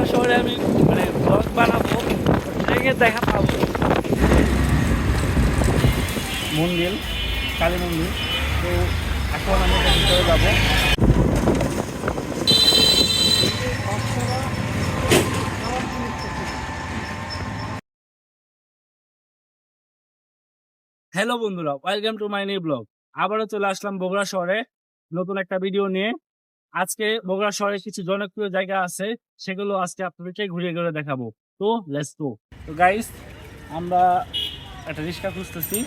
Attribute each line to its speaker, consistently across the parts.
Speaker 1: বগুড়া শহরে আমি মানে ব্লগ বানাবো, ট্রেনের দেখা পাবো। মন্দির, কালী মন্দির। তো এখন আমি ওটার ভিতরে যাবো। হ্যালো বন্ধুরা, welcome to my new blog. আবারও চলে আসলাম বগুড়া শহরে নতুন একটা ভিডিও নিয়ে। আজকে বগুড়া শহরে কিছু জনপ্রিয় জায়গা আছে, সেগুলো আজকে আপনাদেরকে ঘুরিয়ে ঘুরে দেখাবো। তো লেটস গো। তো গাইস, আমরা একটা রিক্সা খুঁজতেছি।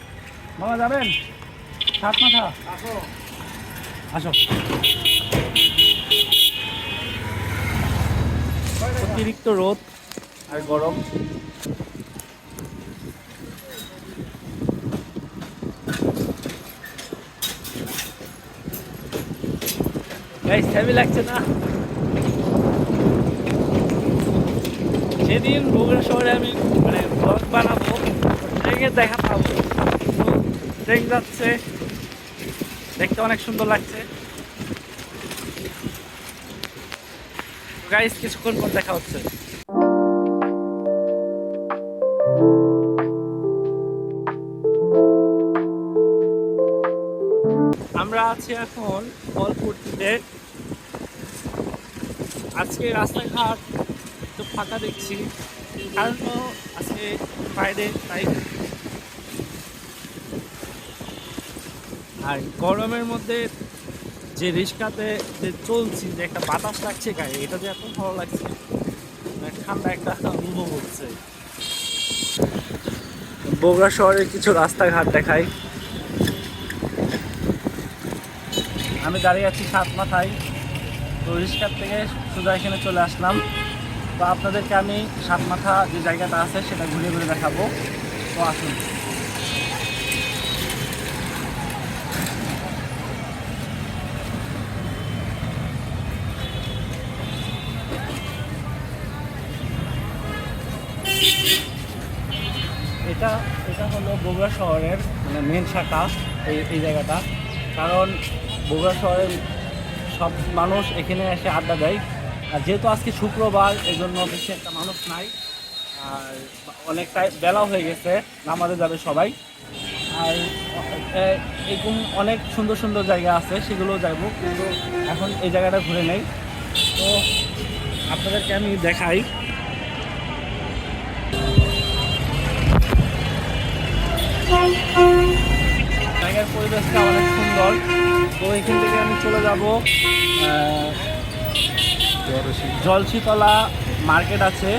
Speaker 1: মামা যাবেন? সাত মাথা আসো, আসো। অতিরিক্ত রোদ আর গরম। গাইস, হেভি লাগছে না? সেদিন বগুড়া শহরে আমি মানে ব্লগ বানাবো, ট্রেনের দেখা পাবো। তো ট্রেন যাচ্ছে, দেখতে অনেক সুন্দর লাগছে। গাইস, কিছুক্ষণ পর দেখা হচ্ছে। আমরা আছি এখন ফলপট্টিতে। আজকে রাস্তাঘাট একটু ফাঁকা দেখছি, কারণ তো আজকে ফ্রাইডে, তাই। আর গরমের মধ্যে যে রিক্সাতে যে চলছি, যে একটা বাতাস লাগছে গায়ে, এটা যে এত ভালো লাগছে, মানে ঠান্ডা একটা অনুভব হচ্ছে। বগুড়া শহরের কিছু রাস্তাঘাট দেখাই। আমি দাঁড়িয়ে আছি সাত মাথায়। তো রিক্সার থেকে সোজা এখানে চলে আসলাম। তো আপনাদেরকে আমি সাত মাথা যে জায়গাটা আছে সেটা ঘুরে ঘুরে দেখাবো। তো আসুন। এটা এটা হলো বগুড়া শহরের মানে মেন শাখা, এই জায়গাটা। কারণ বগুড়া শহরের সব মানুষ এখানে এসে আড্ডা দেয়। আর যেহেতু আজকে শুক্রবার, এই জন্য বেশি একটা মানুষ নাই। আর অনেকটাই বেলা হয়ে গেছে, নামাজে যাবে সবাই। আর এরকম অনেক সুন্দর সুন্দর জায়গা আছে, সেগুলো যাইবো, কিন্তু এখন এই জায়গাটা ঘুরে নেই। তো আপনাদেরকে আমি দেখাই। জায়গার পরিবেশটা অনেক সুন্দর। তো এখান থেকে আমি চলে যাব জলশীতলা মার্কেট আছে।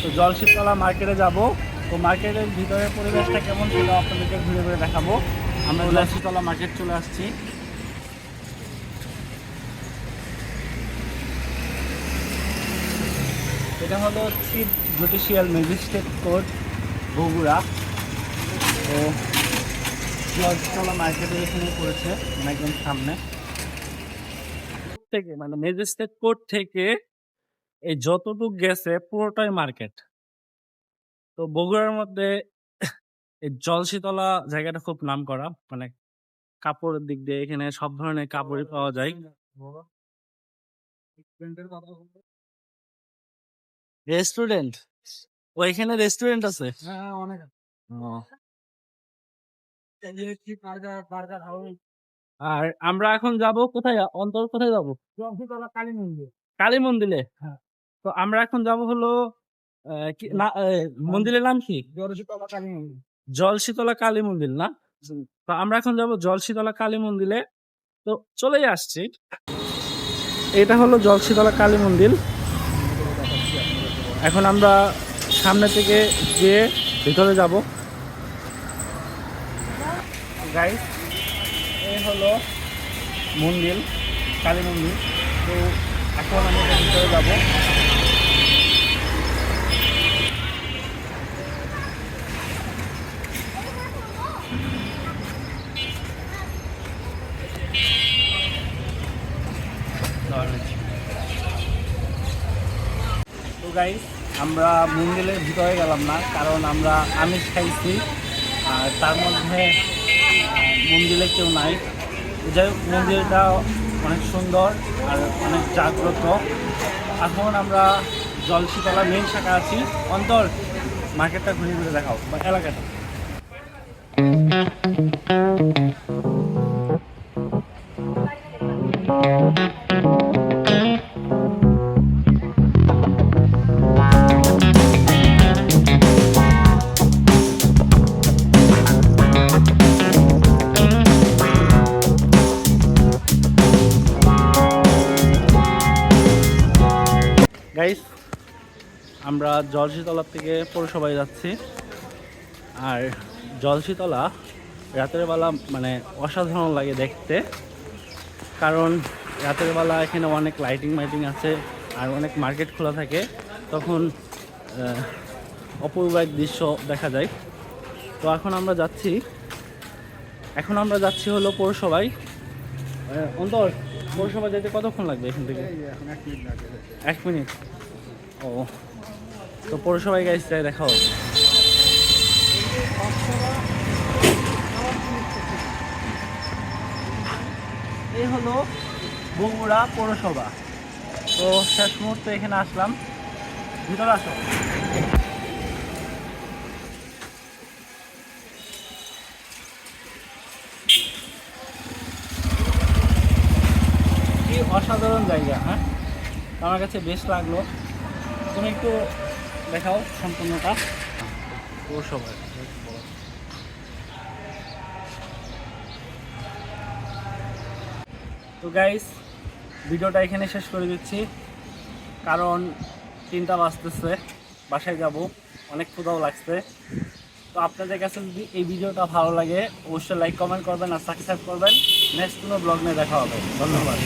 Speaker 1: তো জলশীতলা মার্কেটে যাব। তো মার্কেটের ভিতরের পরিবেশটা কেমন সেটা আপনাদেরকে ঘুরে ঘুরে দেখাবো। আমরা জলশীতলা মার্কেট চলে আসছি। এটা হলো chief judicial magistrate court, Bogura. তো জলশীতলা মার্কেটের এখানে পড়েছে, মানে একদম সামনে থেকে, মানে ম্যাজিস্ট্রেট কোর্ট থেকে এই যতটুক গেছে পুরোটাই মার্কেট। তো বগুড়ার মধ্যে এই জলশীতলা জায়গাটা খুব নামকরা, মানে কাপড়ের দিক দিয়ে এখানে সব ধরনের কাপড়ই পাওয়া যায়। রেস্টুরেন্ট? ওইখানে রেস্টুরেন্ট আছে? হ্যাঁ, অনেক। আর আমরা এখন যাব কোথায়? অন্তর কোথায় যাব? জলশীতলা কালী মন্দির। কালী মন্দিরে? হ্যাঁ। তো আমরা এখন যাব হলো কি না, মন্দিরের নাম কি? জলশীতলা কালী মন্দির। জলশীতলা কালী মন্দির না? তো আমরা এখন যাব জলশীতলা কালী মন্দিরে। তো চলেই আসছি। এটা হলো জলশীতলা কালী মন্দির। এখন আমরা সামনে থেকে গিয়ে ভিতরে যাব। গাইস, এই হলো মন্দির, কালী মন্দির। তো এখন আমরা ভিতরে যাব। তো গাইস, আমরা মন্দিরের ভিতরে গেলাম না, কারণ আমরা আমিষ খাইছি। আর তার মধ্যে মন্দিরে কেউ নাই। যাই হোক, মন্দিরটা অনেক সুন্দর আর অনেক জাগ্রত। এখন আমরা জলশীতলা মেন শাখা আছি। অন্তর মার্কেটটা ঘুরে ঘুরে দেখাও বা এলাকাটা। গাইস, আমরা জলশীতলা থেকে পৌরসভায় যাচ্ছি। আর জলশীতলা রাতের বেলা মানে অসাধারণ লাগে দেখতে, কারণ রাতের বেলা এখানে অনেক লাইটিং মাইটিং আছে আর অনেক মার্কেট খোলা থাকে, তখন অপূর্ব এক দৃশ্য দেখা যায়। তো এখন আমরা যাচ্ছি হলো পৌরসভায়। অন্তর, পৌরসভা যেতে কতক্ষণ লাগবে এখান থেকে? 1 মিনিট। ও, তো পৌরসভায় গাইস যাই, দেখা হবে। এই হলো বগুড়া পৌরসভা। তো শেষ মুহূর্তে এখানে আসলাম, ভিতরে আসো। কি অসাধারণ জায়গা, হ্যাঁ, আমার কাছে বেশ লাগলো। তুমি একটু দেখাও সম্পূর্ণটা পৌরসভা। তো গাইস, ভিডিওটা এখানে শেষ করে দিচ্ছি, কারণ 3টা বাজতেছে, বাসায় যাব, অনেক ক্ষুধাও লাগছে। তো আপনাদের কাছে যদি এই ভিডিওটা ভালো লাগে অবশ্যই লাইক কমেন্ট করবেন আর সাবস্ক্রাইব করবেন। নেক্সট কোনো ব্লগ নিয়ে দেখা হবে। ধন্যবাদ।